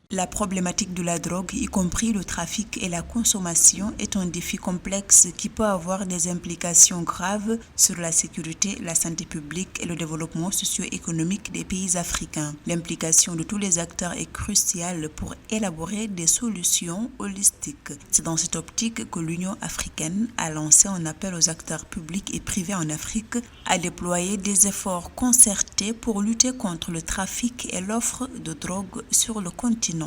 La problématique de la drogue, y compris le trafic et la consommation, est un défi complexe qui peut avoir des implications graves sur la sécurité, la santé publique et le développement socio-économique des pays africains. L'implication de tous les acteurs est cruciale pour élaborer des solutions holistiques. C'est dans cette optique que l'Union africaine a lancé un appel aux acteurs publics et privés en Afrique à déployer des efforts concertés pour lutter contre le trafic et l'offre de drogue sur le continent.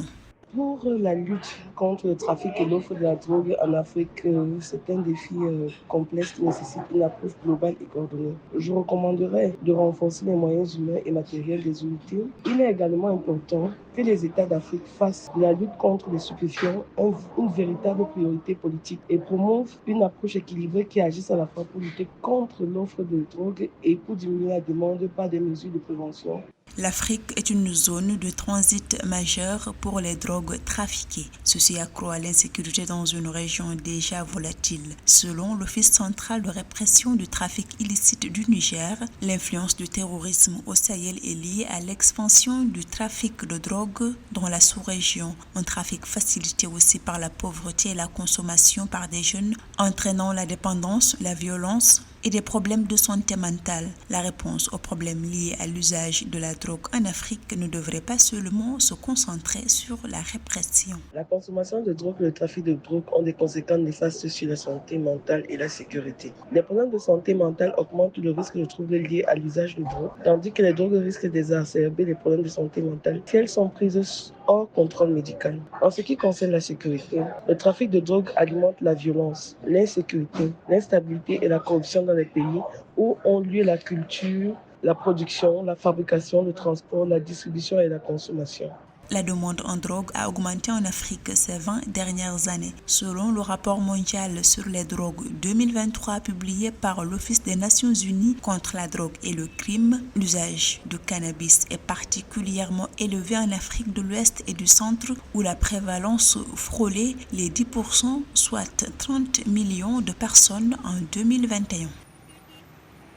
Pour la lutte contre le trafic et l'offre de la drogue en Afrique, c'est un défi complexe qui nécessite une approche globale et coordonnée. Je recommanderais de renforcer les moyens humains et matériels des unités. Il est également important que les États d'Afrique fassent de la lutte contre les stupéfiants une véritable priorité politique et promouvent une approche équilibrée qui agisse à la fois pour lutter contre l'offre de drogue et pour diminuer la demande par des mesures de prévention. L'Afrique est une zone de transit majeure pour les drogues trafiquées. Ceci accroît l'insécurité dans une région déjà volatile. Selon l'Office central de répression du trafic illicite du Niger, l'influence du terrorisme au Sahel est liée à l'expansion du trafic de drogue dans la sous-région. Un trafic facilité aussi par la pauvreté et la consommation par des jeunes, entraînant la dépendance, la violence et des problèmes de santé mentale. La réponse aux problèmes liés à l'usage de la drogue en Afrique ne devrait pas seulement se concentrer sur la répression. La consommation de drogue et le trafic de drogue ont des conséquences néfastes sur la santé mentale et la sécurité. Les problèmes de santé mentale augmentent le risque de troubles liés à l'usage de drogue, tandis que les drogues risquent d'exacerber les problèmes de santé mentale si elles sont prises hors contrôle médical. En ce qui concerne la sécurité, le trafic de drogue alimente la violence, l'insécurité, l'instabilité et la corruption dans les pays où ont lieu la culture, la production, la fabrication, le transport, la distribution et la consommation. La demande en drogue a augmenté en Afrique ces 20 dernières années. Selon le rapport mondial sur les drogues 2023 publié par l'Office des Nations Unies contre la drogue et le crime, l'usage de cannabis est particulièrement élevé en Afrique de l'Ouest et du Centre où la prévalence frôlait les 10%, soit 30 millions de personnes en 2021.